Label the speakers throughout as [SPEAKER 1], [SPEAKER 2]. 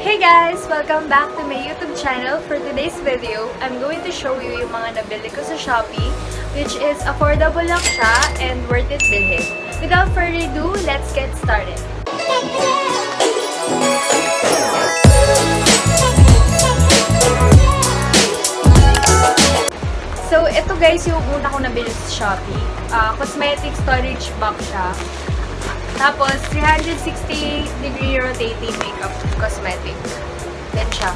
[SPEAKER 1] Hey guys! Welcome back to my YouTube channel. For today's video, I'm going to show you yung mga nabili ko sa Shopee, which is affordable lang siya and worth it bilhin. Without further ado, let's get started. So, ito guys yung una ko nabili sa Shopee. Cosmetic storage box siya. Tapos, 360-degree rotating makeup cosmetic. Then siya.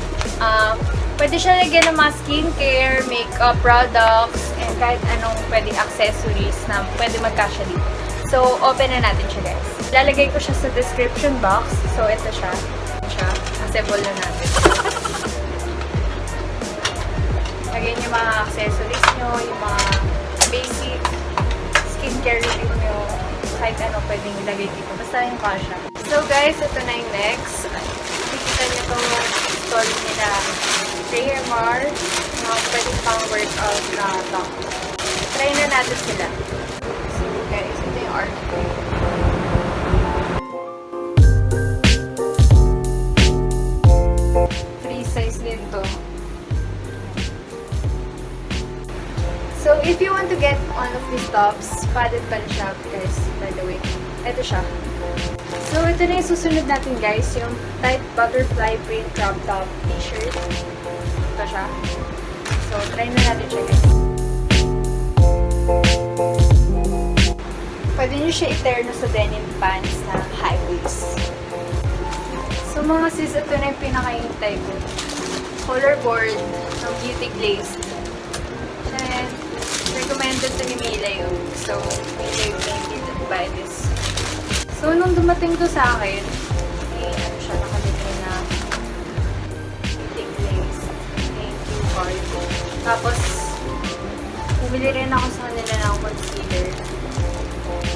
[SPEAKER 1] Pwede siya lagyan ng mga skincare, makeup products, and kahit anong pwedeng accessories na pwede magkasya dito. So, open na natin siya guys. Lalagay ko siya sa description box. So, ito siya. Assemble na natin. Lagyan yung mga accessories nyo, yung mga basic skincare routine nyo. Kahit ano pwedeng ilagay dito. Basta yung kasha. So guys, ito na yung next. Nakikita nyo itong story nila. Prayer Mar. Mga pwedeng pang workout na top. Try na natin sila. So guys, ito yung article. Free size din to. So, if you want to get one of these tops, padded pa na siya, guys, by the way. Ito siya. So, ito na yung susunod natin, guys, yung tight butterfly print crop top t-shirt. Ito siya. So, try na natin siya, guys. Pwede nyo siya i-tear na sa denim pants na high waist. So, mga sis, ito na yung pinakahintay ko. Color board ng Beauty Glazed. And recommended to ni Mila yun. So, Mila yung didn't buy this. So, nung dumating to sa akin, ano siya, nakalagay na Beauty Glazed. Thank you, card. Tapos, bumili rin ako sa kanila ng concealer.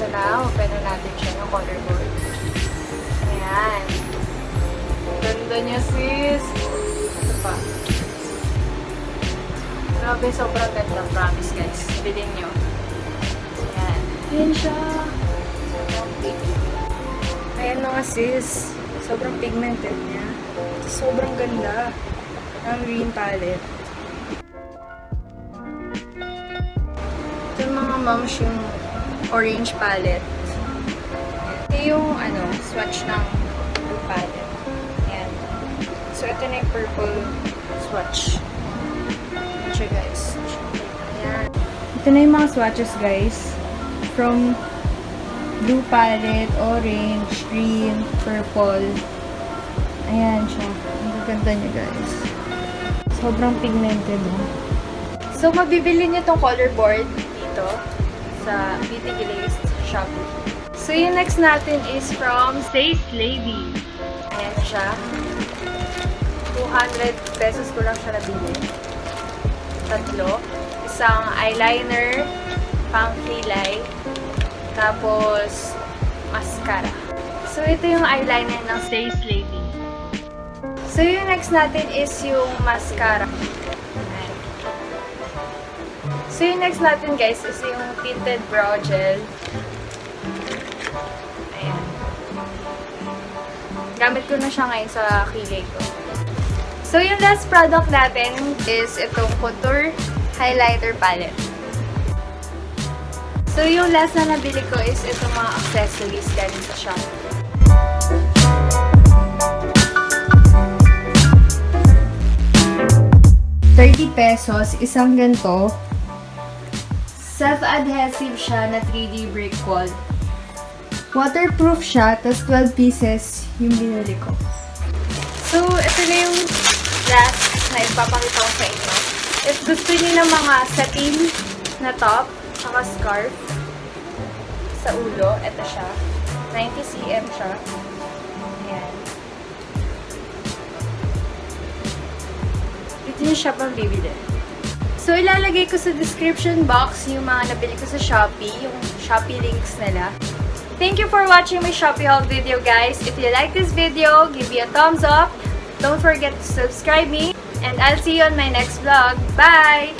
[SPEAKER 1] So, na, open na natin siya ng color board. Ayan. Ganda niya, sis. Ito pa. Grabe, sobrang ganda. Promise, guys. Bilhin nyo. Ayan. Ayan siya. Sobrang big. Ayan mga sis. Sobrang pigmented niya. Sobrang ganda ng green palette. Ito yung mga moms yung orange palette. Ito yung swatch ng blue palette. Ayan. So, ito na yung purple swatch. Siya guys. Ayan. Ito na yung mga swatches guys. From blue palette, orange, green, purple. Ayan siya. Ang ganda niya guys. Sobrang pigmented. So, mabibili niyo tong color board dito sa Beauty Glazed Shopee. So, yung next natin is from SACE Lady. Ayan siya. 200 pesos ko lang siya nabili. Tatlo. Isang eyeliner, pang kilay, tapos mascara. So, ito yung eyeliner ng SACE Lady. So, yung next natin is yung mascara. Ayan. So, yung next natin guys is yung tinted brow gel. Ayan. Gamit ko na siya ngayon sa kilay ko. So, yung last product natin is itong Contour Highlighter Palette. So, yung last na nabili ko is itong mga accessories galing sa Shopee. ₱30, isang ganito. Self-adhesive siya na 3D brick wall. Waterproof siya, tas 12 pieces yung binili ko. So, ito na yung last na ipapakita ko sa inyo. If gusto niyo ng mga satin na top, saka scarf sa ulo, ito siya. 90cm siya. Ayan. Dito niyo siya pang bibili. So, ilalagay ko sa description box yung mga nabili ko sa Shopee, yung Shopee links nila. Thank you for watching my Shopee haul video, guys. If you like this video, give me a thumbs up. Don't forget to subscribe me. And I'll see you on my next vlog. Bye!